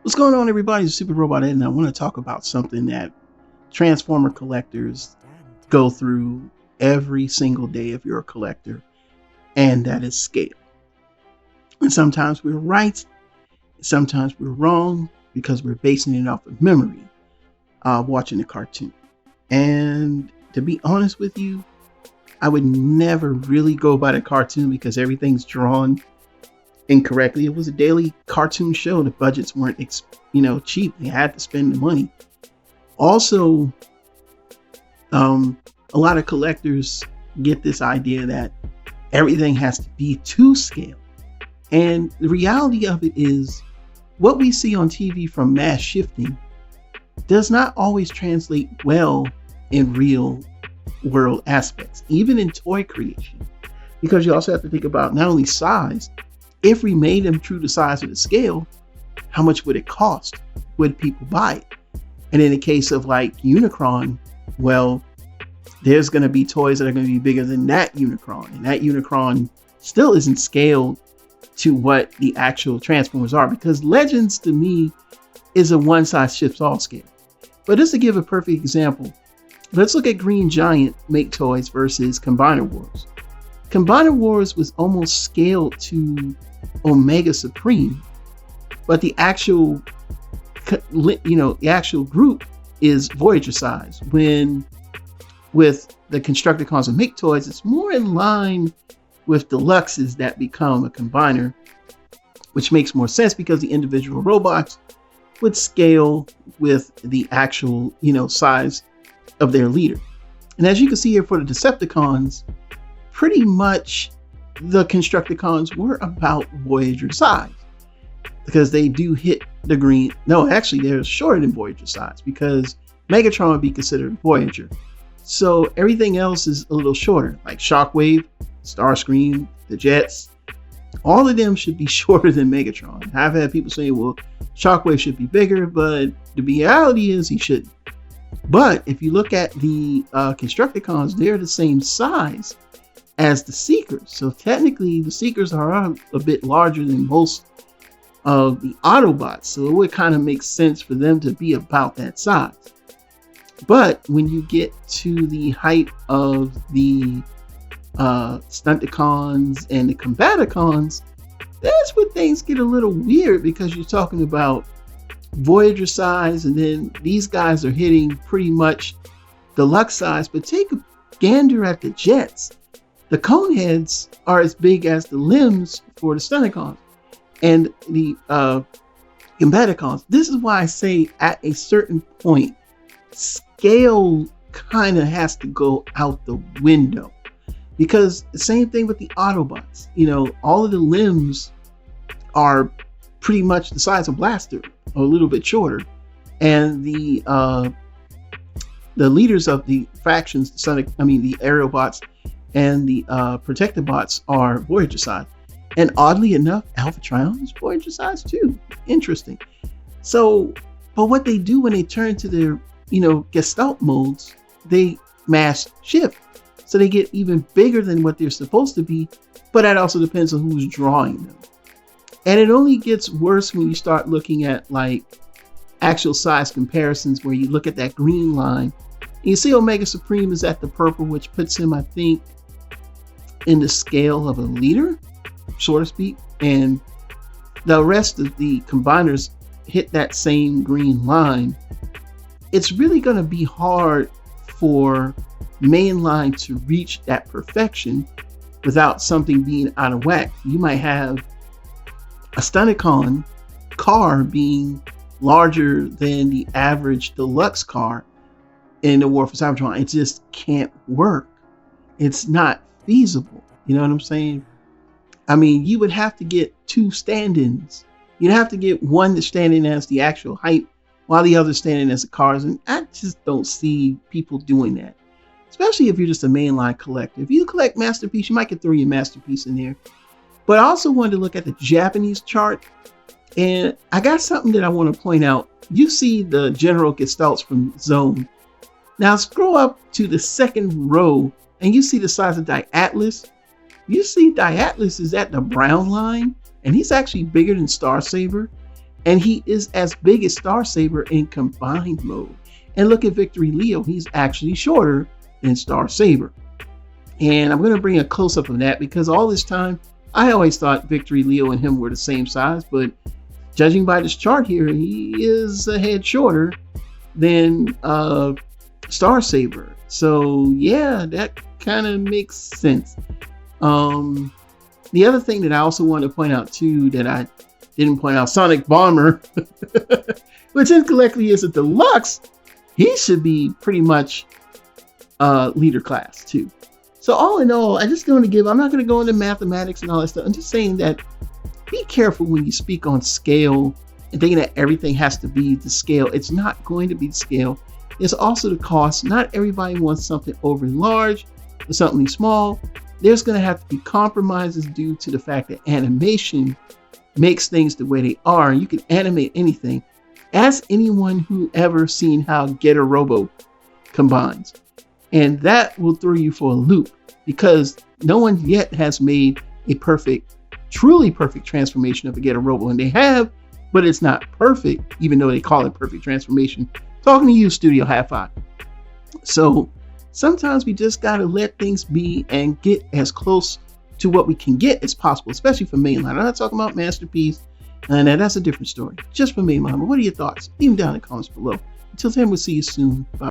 What's going on, everybody? It's Super Robot Ed, and I want to talk about something that Transformer collectors go through every single day if you're a collector, and that is scale. And sometimes we're right, sometimes we're wrong because we're basing it off of memory, watching a cartoon. And to be honest with you, I would never really go by the cartoon because everything's drawn incorrectly. It was a daily cartoon show. The budgets weren't, cheap. They had to spend the money. Also, a lot of collectors get this idea that everything has to be to scale. And the reality of it is what we see on TV from mass shifting does not always translate well in real world aspects, even in toy creation. Because you also have to think about not only size, if we made them true to size of the scale, how much would it cost? Would people buy it? And in the case of like Unicron, well, there's going to be toys that are going to be bigger than that Unicron. And that Unicron still isn't scaled to what the actual Transformers are, because Legends to me is a one size fits all scale. But just to give a perfect example, let's look at Green Giant Make Toys versus Combiner Wars. Combiner Wars was almost scaled to Omega Supreme, but the actual group is Voyager size. When with the Constructicons and Make Toys, it's more in line with Deluxes that become a combiner, which makes more sense because the individual robots would scale with the actual size of their leader. And as you can see here for the Decepticons, pretty much the Constructicons were about Voyager size because they do hit the green. No, actually, they're shorter than Voyager size because Megatron would be considered Voyager. So everything else is a little shorter, like Shockwave, Starscream, the Jets. All of them should be shorter than Megatron. I've had people say, well, Shockwave should be bigger, but the reality is he shouldn't. But if you look at the Constructicons, they're the same size as the Seekers. So technically the Seekers are a bit larger than most of the Autobots. So it would kind of make sense for them to be about that size. But when you get to the height of the Stunticons and the Combaticons, that's when things get a little weird, because you're talking about Voyager size, and then these guys are hitting pretty much Deluxe size. But take a gander at the Jets. The Coneheads are as big as the limbs for the Stunticons and the Combaticons. This is why I say at a certain point, scale kind of has to go out the window. Because the same thing with the Autobots. All of the limbs are pretty much the size of Blaster, or a little bit shorter. And the leaders of the factions, the Aerobots and the Protectobots are Voyager size. And oddly enough, Alpha Trion is Voyager size too. Interesting. So, but what they do when they turn to their, Gestalt modes, they mass shift. So they get even bigger than what they're supposed to be, but that also depends on who's drawing them. And it only gets worse when you start looking at like actual size comparisons, where you look at that green line and you see Omega Supreme is at the purple, which puts him, I think, in the scale of a leader, so to speak. And the rest of the combiners hit that same green line. It's really going to be hard for Mainline to reach that perfection without something being out of whack. You might have a Stunticon car being larger than the average Deluxe car in the War for Cybertron. It just can't work. It's not feasible. You know what I'm saying? I mean, you would have to get two stand-ins. You'd have to get one that's standing as the actual height while the other standing as the cars. And I just don't see people doing that, especially if you're just a mainline collector. If you collect Masterpiece, you might could throw your Masterpiece in there. But I also wanted to look at the Japanese chart, and I got something that I want to point out. You see the general gestalts from Zone. Now scroll up to the second row, and you see the size of Diatlas. You see Diatlas is at the brown line, and he's actually bigger than Star Saber. And he is as big as Star Saber in combined mode. And look at Victory Leo. He's actually shorter than Star Saber. And I'm going to bring a close-up of that because all this time, I always thought Victory Leo and him were the same size. But judging by this chart here, he is a head shorter than Star Saber. So yeah, that kind of makes sense. The other thing that I also want to point out too that I didn't point out, Sonic Bomber, which incorrectly is a deluxe, he should be pretty much leader class too. So all in all, I'm not going to go into mathematics and all that stuff. I'm just saying that be careful when you speak on scale and thinking that everything has to be the scale. It's not going to be the scale. It's also the cost. Not everybody wants something overly large or something small. There's going to have to be compromises due to the fact that animation makes things the way they are. You can animate anything. Ask anyone who ever seen how Get a Robo combines. And that will throw you for a loop because no one yet has made a truly perfect transformation of a Get a Robo. And they have, but it's not perfect, even though they call it perfect transformation. Talking to you, Studio Hi-Fi. So sometimes we just got to let things be and get as close to what we can get as possible, especially for Mainline. I'm not talking about Masterpiece, and that's a different story. Just for Mainline. But what are your thoughts? Leave them down in the comments below. Until then, we'll see you soon. Bye.